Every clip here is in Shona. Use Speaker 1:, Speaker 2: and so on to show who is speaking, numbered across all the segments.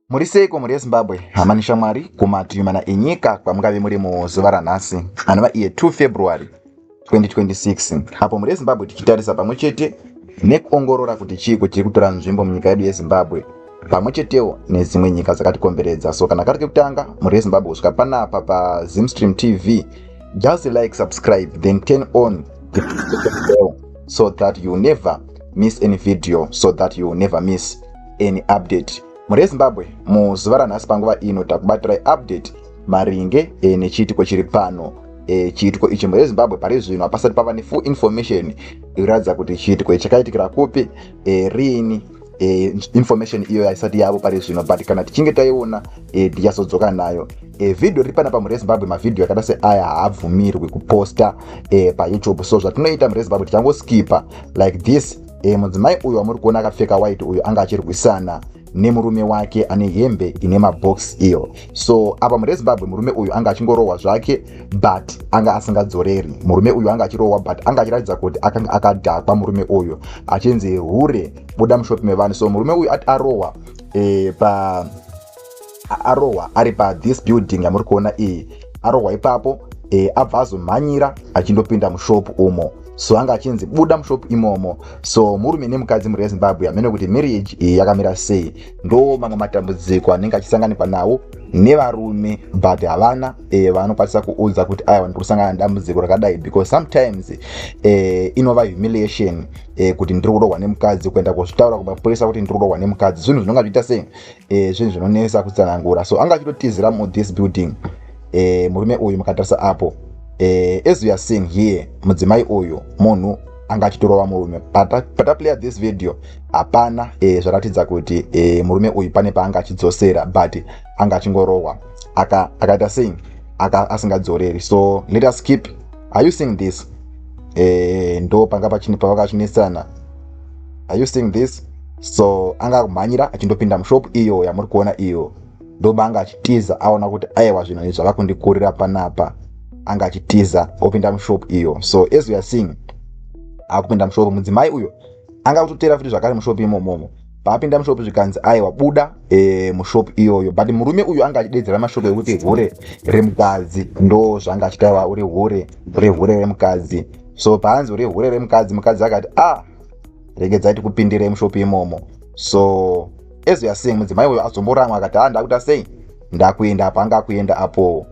Speaker 1: Muri seiko muri Zimbabwe hamani shamwari kumativi mana enyika kwamungave muri muzuva ranhasi anova iye 2 February 2026 apo muri Zimbabwe tichitarisa pamwe chete nekuongorora kuti chiiko chiri kutora nzvimbo munyika yedu yeZimbabwe pamwe chetewo nedzimwe nyika dzakatikomberedza. So kana kari kekutanga muri Zimbabwe kusvika panapa paZimstream TV, just like, subscribe, then turn on the bell so that you never miss any video, so that you never miss any update. Muri Zimbabwe muzuva ranhasi panguva ino takubatirai update maringe nechiitiko chiri pano. Chiitiko ichi muri Zimbabwe pari zvino hapasati pava nefull information inoratidza kuti chiitiko ichi chakaitikira kupi, riini. Information iyo haisati yavo pari zvino, but kana tichinge taiona tichazodzoka nayo. Video riri panapa muri Zimbabwe, mavideo akada seaya haabvumirwi kuposta paYouTube. So zvatinoita muri Zimbabwe tichangoskipa like this. Mudzimai uyu wamuri kuona akapfeka white uyu anga achirwisana nemurume wake ane hembe ine mabox iyo. So apa muri Zimbabwe murume uyu anga achingorohwa zvake but anga asingadzoreri. Murume uyu anga achirohwa but anga achiratidza kuti akadhakwa murume uyu achinzi hure buda mushopi mevanhu. So murume uyu ati arohwa arohwa ari pa this building yamuri kuona iyi, arohwa ipapo abva azomhanyira achindopinda mushopu umo. So anga achinzi buda mushopu imomo. So murume nemukadzi muri Zimbabwe amene kuti marriage yakamira sei, ndo mamwe matambudziko anenge achisanganikwa nawo nevarume but havana vanokwanisa kuudza kuti aya ndiri kusangana nedambudziko rakadai, because sometimes inova humiliation kuti ndiri kurohwa nemukadzi, kuenda kuzvitaura kumapurisa kuti ndiri kurohwa nemukadzi, zvinhu zvinonga zviita sei, zvinhu zvinonesa kutsanangura. So anga achitotizira mu this building murume uyu mukatarisa apo. As we are seeing here, mudzimai uyu munhu anga achitorova murume. Pataplaya this video hapana zvaratidza kuti murume uyu pane paanga achidzosera but anga achingorohwa akaita sei asingadzoreri. So let us skip. Are you seeing this? Ndo panga pavakachinesana. Are you seeing this? So anga kumhanyira achindopinda mushopu iyo yamuri kuona iyo, ndo banga achitiza aona kuti aiwa zvinhu izvi zvavakundikurira panapa. Anga achitiza opinda mushopu iyo. So as we are seeing akupinda mushopu, mudzimai uyo anga kutotera futi zvakare mushopu imomo. Paapinda mushopu zvikanzi aiwa buda mushopu iyoyo, but murume uyu anga achidedzera mashoko ekuti hure remukadzi, ndo zvanga achitaura uri hure remukadzi. So paanzi uri hure remukadzi, mukadzi akati regedzai tikupindire mushopu imomo. So as we are seeing mudzimai uyo azomboramwa akati ndakuita sei, ndakuenda apa. Anga akuenda apo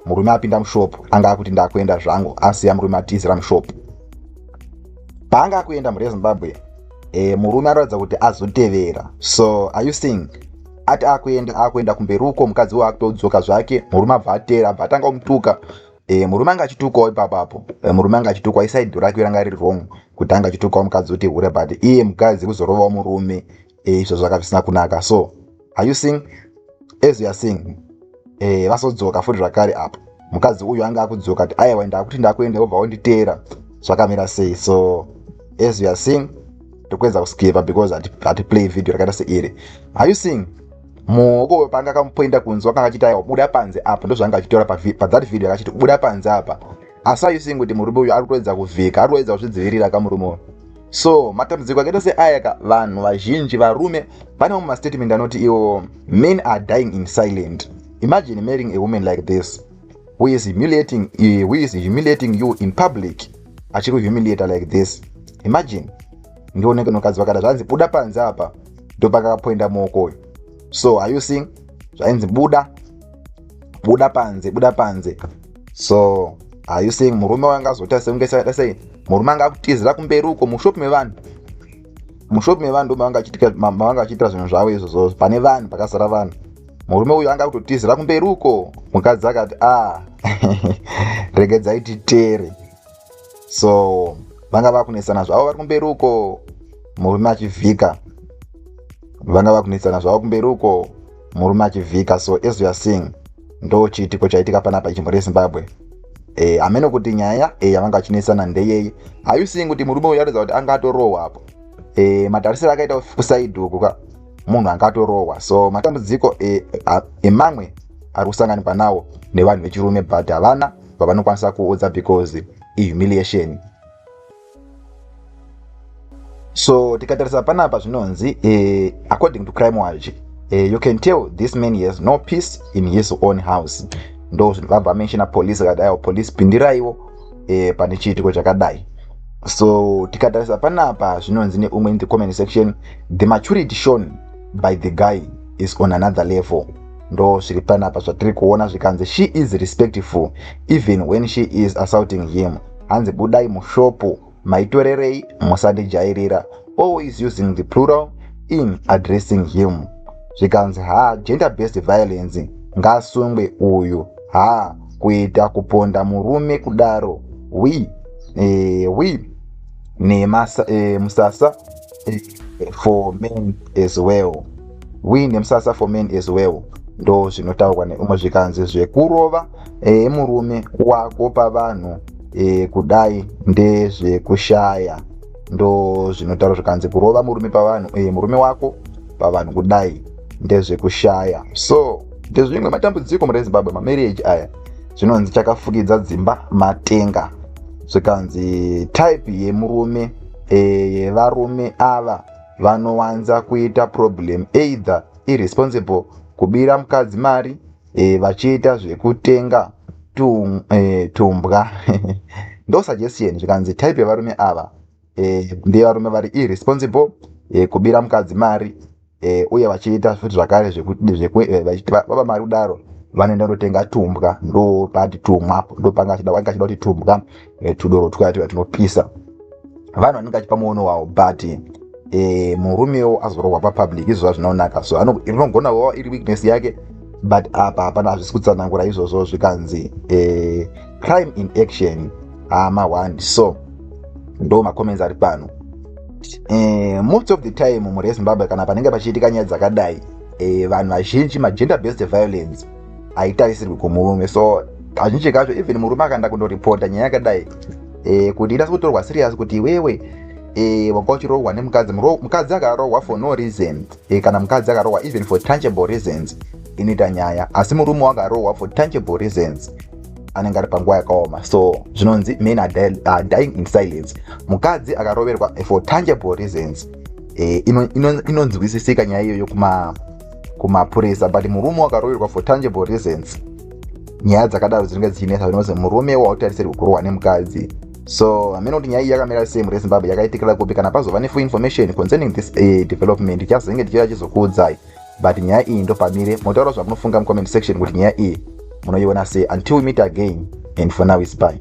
Speaker 1: murume apinda mushopu, anga akuti ndakuenda zvangu, asiya murume atizira mushopu. Paanga akuenda muri Zimbabwe murume anoratidza kuti azotevera. So are you seeing, ati akuenda kumberuko, mukadzi uyo akutodzoka zvake, murume abva atera abva atanga kumutuka. Murume anga achitukawo ipapapo, murume anga achitukawo, isaidhi rake ranga riri wrong kuti anga achitukawo mukadzi kuti hure, but iye mukadzi kuzorovawo murume, izvo zvaka zvisina kunaka. So are you seeing, as you are seeing vasodzoka futi zvakare apo. Mukadzi uyu anga akudzoka ati aiwa ndakuti ndakuenda wobva wanditeera, zvakamira sei. So as you are seeing tokuedza kuskipa because hatiplay video rakaita seiri. Are you seeing, muoko panga akamupoinda kunzi wakanga achiti aiwa buda panze apa, ndo zvanga achitaura padzati video akachiti buda panze apa. Asi are you seeing kuti murume uyu ari kutoedza kuvhika, ari kutoedza kuzvidzivirira kamurume uyu. So matambudziko akaita seaya vanhu vazhinji varume vane mamwe mastatement anoti iwo men are dying in silent. Imagine marrying a woman like this who is humiliating you in public, achikuhumiliata like this. Imagine ndioneke nokadzi vakada zvanzi buda panze apa, ndo pakakapoinda muoko uyu. So are you seeing, zvainzi buda panze. So are you seeing, murume wanga azota seungesaita sei, murume anga akutizira kumberi uko mushopu mevanhu ndo mavanga achiitira zvinhu zvavo izvozvo pane vanhu, pakazara vanhu. Murume uyu anga kutotizira kumberi uko, mukadzi akati regedzai titere. So vanga vakunesana zvavo vari kumberi uko, murume achivhika, vanga vakunesana zvavo kumberi uko, murume achivhika. So as we are seeing ndo chiitiko chaitika panapa ichi muri Zimbabwe. Ameno kuti nyaya yavanga achinesana ndeyei. Are you seeing kuti murume uyu aratidza kuti anga atorohwa apo, matarisiro akaita kusaidhi uku munhu anga atorohwa. So matambudziko emamwe ari kusanganikwa nawo nevanhu vechirume but havana vavanokwanisa kuudza because humiliation. So tikatarisa panapa zvinonzi according to Crime Watch You can tell this man has no peace in his own house. Ndo vabva mention police kadai, police pindiraiwo pane chiitiko chakadai. So tikatarisa panapa zvinonzi neumwe in the comment section, the maturity shown by the guy is on another level. Ndo zviri panapa zvatiri kuona zvikanzi she is respectful even when she is assaulting him. Hanzi budai mushopo maitorerei musandijairira, always using the plural in addressing him. Zvikanzi gender based violence ngasungwe uyu kuita kuponda murume kudaro we musasa for men as well. We nemusasa for men as well. Ndo zvinotaurwa neumwe zvikanzi zvekurova murume wako pavanhu kudai ndezvekushaya. Ndo zvinotaurwa zvikanzi kurova murume pavanhu murume wako pavanhu kudai ndezvekushaya. So ndezvimwe matambudziko murezimbabwe, mamarriage aya zvinonzi chakafukidza dzimba matenga. Zvikanzi type yemurume yevarume ava vanowanza kuita problem, either irresponsible, kubira mukadzi mari vachiita zvekutenga tumbwa. Ndo suggestion. Zvikanzi type yevarume ava ndevarume vari irresponsible, kubira mukadzi mari uye vachiita futi zvakare vachiti mari kudaro vanoenda kunotenga tumbwa. Ndo pati tumwa ndo pangachida kuti tumbwa tudoro twakati tunopisa. Vanhu vanenge vachipa muono wavo, but murumewo azororwa papublic izvo zvinoonaka. So inogona kuva iri weakness yake, but apa hapana zvisi kutsanangura izvozvo. Zvikanzi crime in action mawandi. So ndo macomments ari pano. Most of the time murezimbabwe kana panenge pachiitika nyaya dzakadai, vanhu vazhinji magender based violence haitarisirwi kumurume. So kazhinji kacho even murume akaenda kundoripota nyaya yakadai, kuti ida kutorwa serious kuti wewe wanga uchirohwa nemukadzi, mukadzi akarohwa for no reason, kana mukadzi akarohwa even for tangible reasons inoita nyaya, asi murume wakarohwa for tangible reasons anenge ari panguva yakaoma. So zvinonzi men are dying in silence. Mukadzi akaroverwa for tangible reasons inonzwisisika nyaya iyoyo kumapurisa, but murume wakaroverwa for tangible reasons nyaya dzakadaro dzinenge dzichinetsa. Zvinozi murume wautarisirwa kurohwa nemukadzi. So amene kuti nyaya iyi yakamira sei murezimbabwe, yakaitikira kupi? Kana pazova nefull information concerning this development chazenge tichira chizokuudzai, but nyaya iyi ndo pamire. Motaura zvamunofunga mu comment section kuti nyaya iyi munoiona sei. Until we meet again, and for now is bye.